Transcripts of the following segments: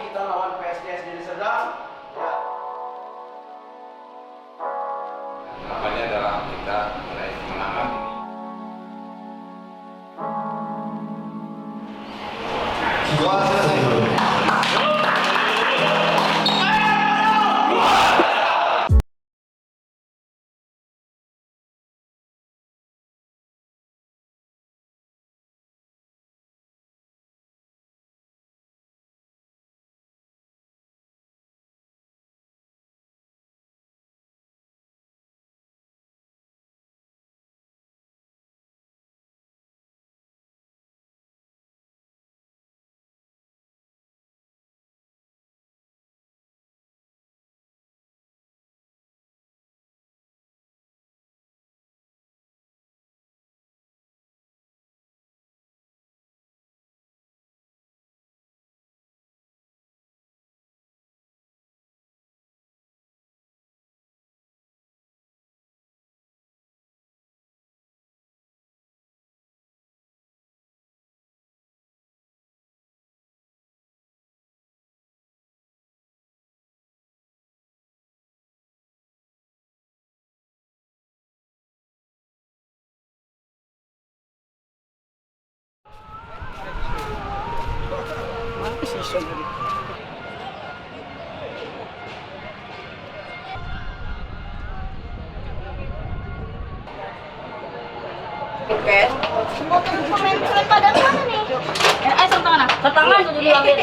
kita lawan PSDS Deli Serdang. Ya. Harapannya adalah kita mulai kemenangan ini. Semua selesai dulu. Oke. Pemain Padang mana nih? Sarung tangan ah. Sarung tangan tuh dulu ambil.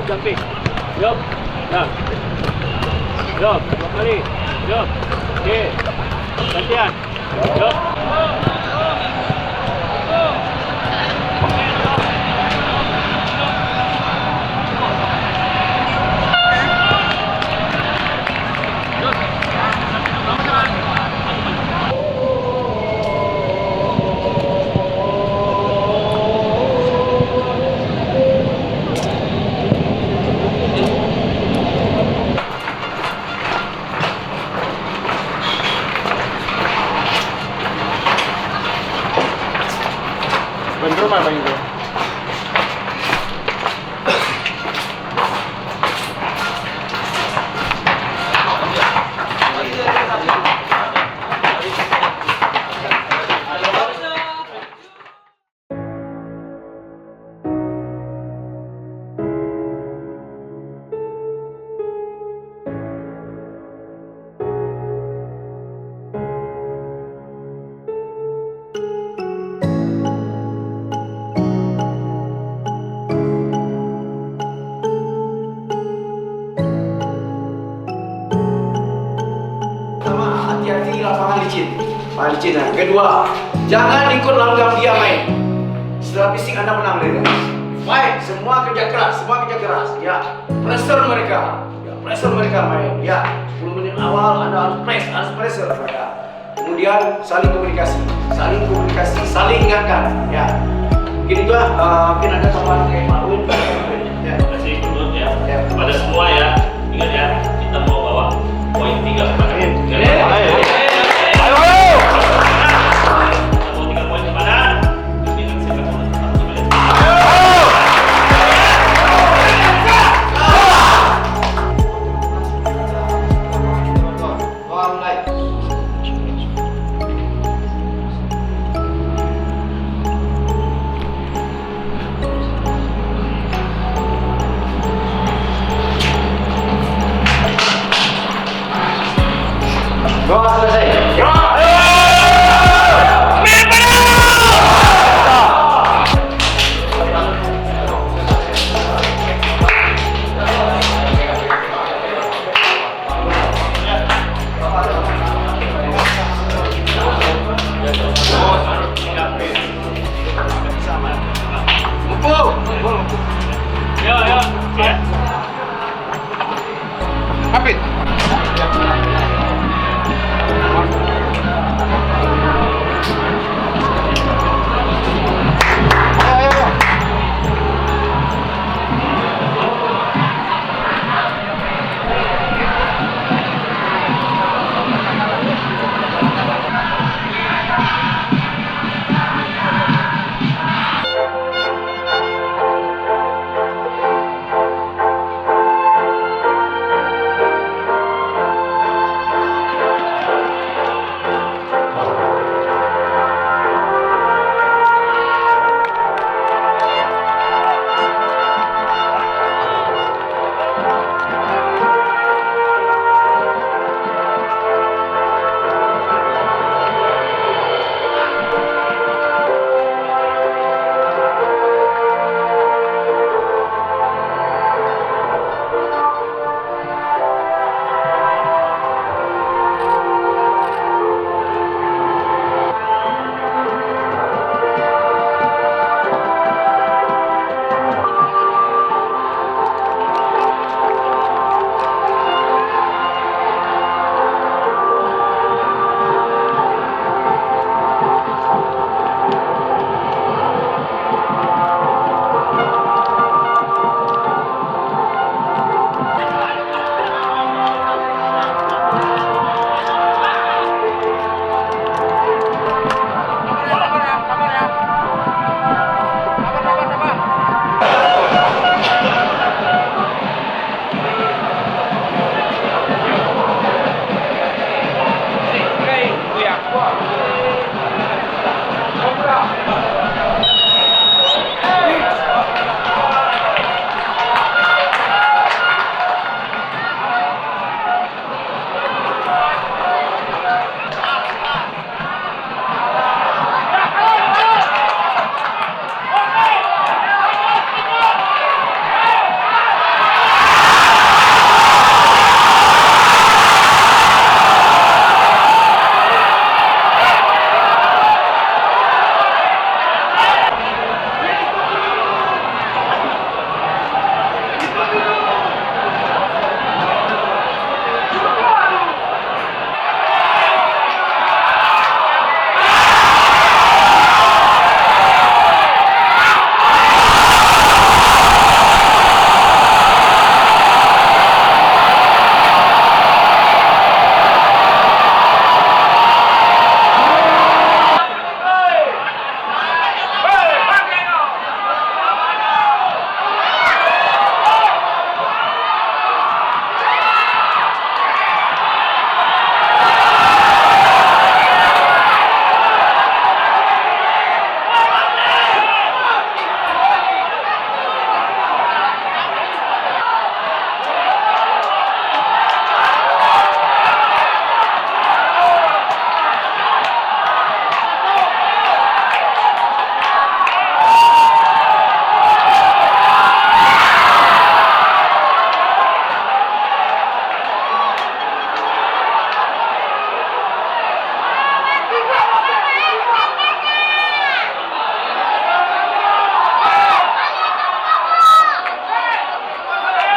Jumping. Yup. Nah. Yup. 2 kali. Yup. Okey. Gantian. Yup. licin. Paling licin. Nah. Kedua, jangan ikut langgam dia main. Setelah fisik Anda menang dia. Baik, semua kerja keras, Ya, pressure mereka. Ya, pressure mereka main. Ya, 10 menit awal Anda harus pressure mereka. Kemudian saling komunikasi, saling ingatkan. Ya, mungkin juga mungkin ada tambahan kayak Pak Win. Ya. Terima kasih Kunut ya. Kepada semua ya, ingat ya, kita mau bawa poin 3 kepada. Ayo. Kita mau 3 poin kepada. Dengan sepak bola tetap kembali. Doa selesai. Yo, ya. Hafid.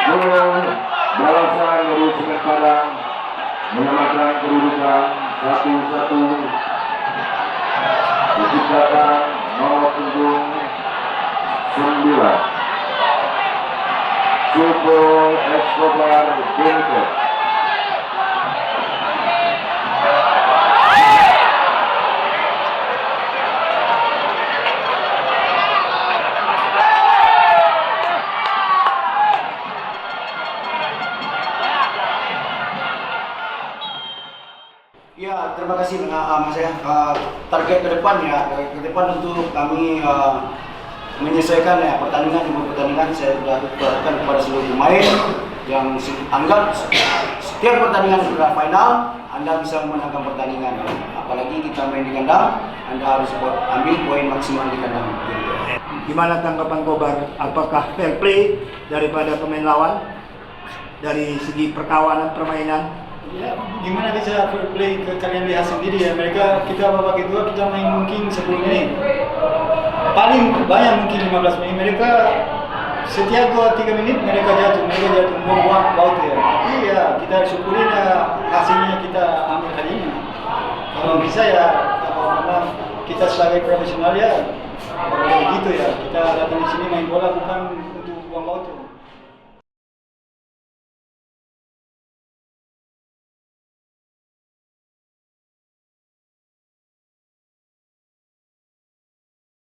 Belum balasan merupakan Padang menyamakan kedudukan 1-1. Diciptakan nomor punggung 9 Supo Escobar Benito. Ya, terima kasih Mas ya. Target ke depan ya, ke depan untuk kami menyesuaikan ya pertandingan demi pertandingan. Saya sudah berharapkan kepada seluruh pemain yang anggap setiap pertandingan sudah final, Anda bisa memenangkan pertandingan. Apalagi kita main di kandang, Anda harus ambil poin maksimal di kandang. Gimana tanggapan Kobar? Apakah fair play daripada pemain lawan dari segi perkawanan permainan? Ya, gimana bisa fair play ke kalian lihat sendiri ya. Kita babak kedua kita main mungkin 10 menit. Paling banyak mungkin 15 menit. Mereka setiap 2-3 menit mereka jatuh buang baut ya. Tapi ya kita syukurin hasilnya kita ambil hari ini. Kalau bisa ya, karena kita sebagai profesional ya, begitu ya. Kita datang di sini main bola bukan